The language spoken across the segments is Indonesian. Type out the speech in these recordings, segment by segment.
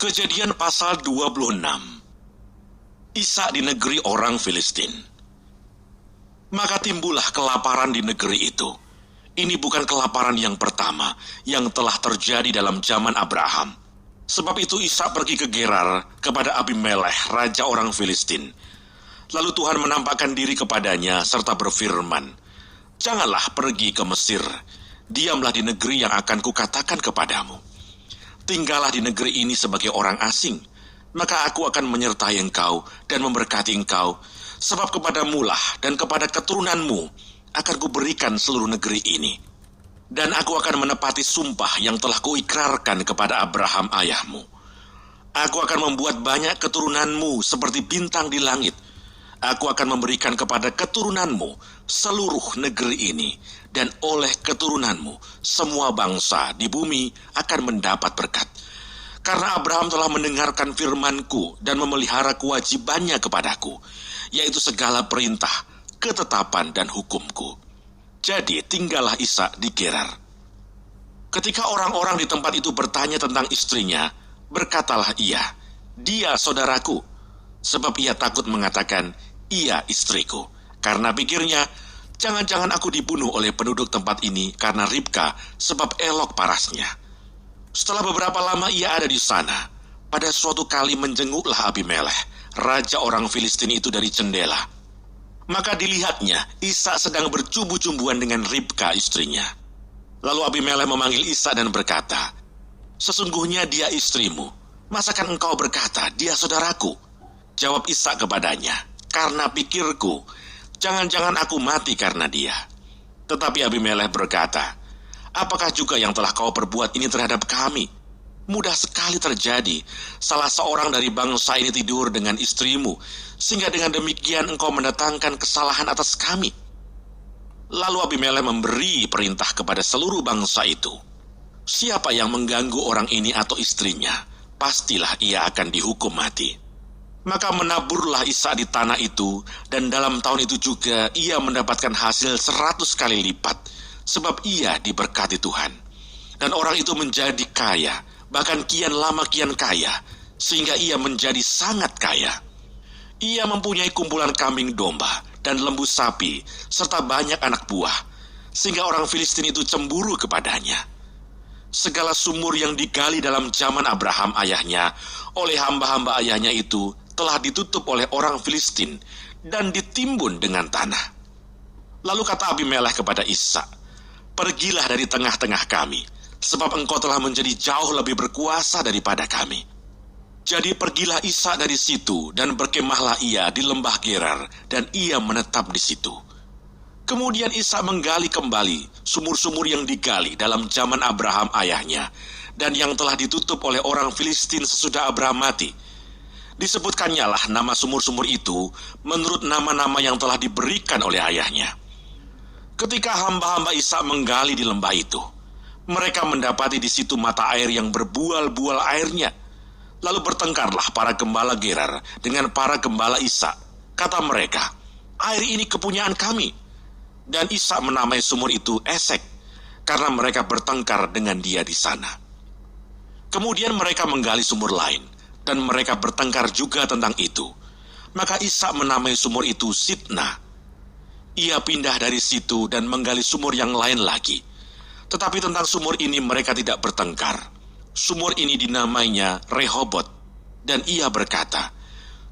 Kejadian pasal 26. Ishak di negeri orang Filistin. Maka timbullah kelaparan di negeri itu. Ini bukan kelaparan yang pertama yang telah terjadi dalam zaman Abraham. Sebab itu Ishak pergi ke Gerar kepada Abimelekh, raja orang Filistin. Lalu Tuhan menampakkan diri kepadanya serta berfirman, "Janganlah pergi ke Mesir, diamlah di negeri yang akan kukatakan kepadamu. Tinggallah di negeri ini sebagai orang asing, maka aku akan menyertai engkau dan memberkati engkau, sebab kepadamulah dan kepada keturunanmu akan kuberikan seluruh negeri ini. Dan aku akan menepati sumpah yang telah kuikrarkan kepada Abraham ayahmu. Aku akan membuat banyak keturunanmu seperti bintang di langit. Aku akan memberikan kepada keturunanmu seluruh negeri ini, dan oleh keturunanmu semua bangsa di bumi akan mendapat berkat. Karena Abraham telah mendengarkan firman-Ku dan memelihara kewajibannya kepadaku, yaitu segala perintah, ketetapan dan hukum-Ku." Jadi tinggallah Ishak di Gerar. Ketika orang-orang di tempat itu bertanya tentang istrinya, berkatalah ia, "Dia saudaraku," sebab ia takut mengatakan, "Ia istriku," karena pikirnya, jangan-jangan aku dibunuh oleh penduduk tempat ini karena Ribka, sebab elok parasnya. Setelah beberapa lama ia ada di sana, pada suatu kali menjenguklah Abimelekh, raja orang Filistin itu dari jendela. Maka dilihatnya Ishak sedang bercumbu-cumbuan dengan Ribka istrinya. Lalu Abimelekh memanggil Ishak dan berkata, "Sesungguhnya dia istrimu, masakan engkau berkata, dia saudaraku?" Jawab Ishak kepadanya, "Karena pikirku, jangan-jangan aku mati karena dia." Tetapi Abimelekh berkata, "Apakah juga yang telah kau perbuat ini terhadap kami? Mudah sekali terjadi, salah seorang dari bangsa ini tidur dengan istrimu, sehingga dengan demikian engkau mendatangkan kesalahan atas kami." Lalu Abimelekh memberi perintah kepada seluruh bangsa itu, "Siapa yang mengganggu orang ini atau istrinya, pastilah ia akan dihukum mati." Maka menaburlah Ishak di tanah itu, dan dalam tahun itu juga ia mendapatkan hasil 100 kali lipat, sebab ia diberkati Tuhan. Dan orang itu menjadi kaya, bahkan kian lama kian kaya, sehingga ia menjadi sangat kaya. Ia mempunyai kumpulan kambing domba dan lembu sapi, serta banyak anak buah, sehingga orang Filistin itu cemburu kepadanya. Segala sumur yang digali dalam zaman Abraham ayahnya oleh hamba-hamba ayahnya itu telah ditutup oleh orang Filistin dan ditimbun dengan tanah. Lalu kata Abimelekh kepada Ishak, "Pergilah dari tengah-tengah kami, sebab engkau telah menjadi jauh lebih berkuasa daripada kami." Jadi pergilah Ishak dari situ dan berkemahlah ia di lembah Gerar, dan ia menetap di situ. Kemudian Ishak menggali kembali sumur-sumur yang digali dalam zaman Abraham ayahnya, dan yang telah ditutup oleh orang Filistin sesudah Abraham mati. Disebutkannya lah nama sumur-sumur itu menurut nama-nama yang telah diberikan oleh ayahnya. Ketika hamba-hamba Ishak menggali di lembah itu, mereka mendapati di situ mata air yang berbual-bual airnya. Lalu bertengkarlah para gembala Gerar dengan para gembala Ishak. Kata mereka, "Air ini kepunyaan kami." Dan Ishak menamai sumur itu Esek, karena mereka bertengkar dengan dia di sana. Kemudian mereka menggali sumur lain, dan mereka bertengkar juga tentang itu. Maka Ishak menamai sumur itu Sitna. Ia pindah dari situ dan menggali sumur yang lain lagi. Tetapi tentang sumur ini mereka tidak bertengkar. Sumur ini dinamainya Rehobot, dan ia berkata,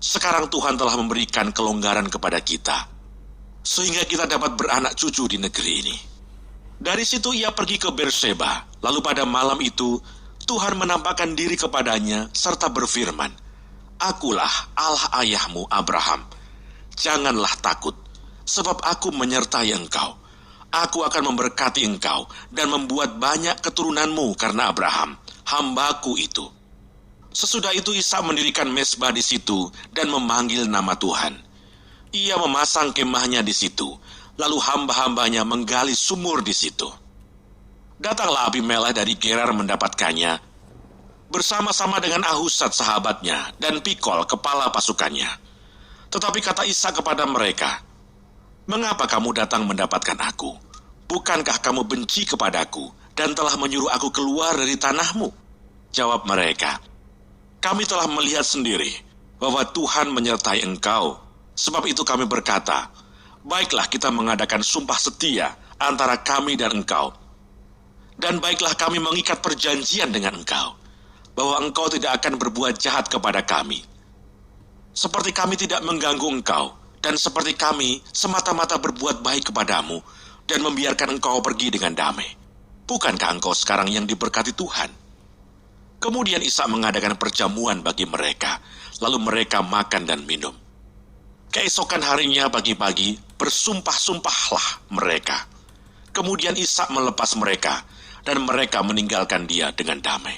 "Sekarang Tuhan telah memberikan kelonggaran kepada kita, sehingga kita dapat beranak cucu di negeri ini." Dari situ ia pergi ke Berseba. Lalu pada malam itu Tuhan menampakkan diri kepadanya serta berfirman, "Akulah Allah ayahmu Abraham. Janganlah takut, sebab aku menyertai engkau. Aku akan memberkati engkau dan membuat banyak keturunanmu karena Abraham, hambaku itu." Sesudah itu Ishak mendirikan mezbah di situ dan memanggil nama Tuhan. Ia memasang kemahnya di situ, lalu hamba-hambanya menggali sumur di situ. Datanglah Abimelekh dari Gerar mendapatkannya, bersama-sama dengan Ahuzat sahabatnya dan Pikol kepala pasukannya. Tetapi kata Ishak kepada mereka, "Mengapa kamu datang mendapatkan aku? Bukankah kamu benci kepadaku dan telah menyuruh aku keluar dari tanahmu?" Jawab mereka, Kami telah melihat sendiri bahwa Tuhan menyertai engkau. Sebab itu kami berkata, baiklah kita mengadakan sumpah setia antara kami dan engkau. Dan baiklah kami mengikat perjanjian dengan engkau, bahwa engkau tidak akan berbuat jahat kepada kami. Seperti kami tidak mengganggu engkau, dan seperti kami semata-mata berbuat baik kepadamu, dan membiarkan engkau pergi dengan damai. Bukankah engkau sekarang yang diberkati Tuhan? Kemudian Ishak mengadakan perjamuan bagi mereka, lalu mereka makan dan minum. Keesokan harinya pagi-pagi, bersumpah-sumpahlah mereka. Kemudian Ishak melepas mereka, dan mereka meninggalkan dia dengan damai.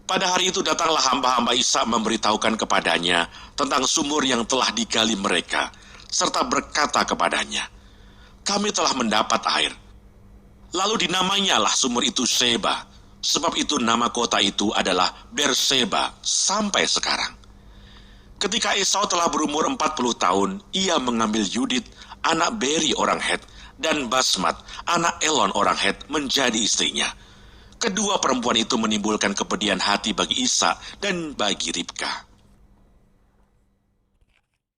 Pada hari itu datanglah hamba-hamba Ishak memberitahukan kepadanya tentang sumur yang telah digali mereka, serta berkata kepadanya, kami telah mendapat air. Lalu dinamanyalah sumur itu Seba, sebab itu nama kota itu adalah Berseba sampai sekarang. Ketika Esau telah berumur 40 tahun, ia mengambil Yudit, anak Beri orang Het, dan Basmat, anak Elon orang Het, menjadi istrinya. Kedua perempuan itu menimbulkan kepedihan hati bagi Ishak dan bagi Ribka.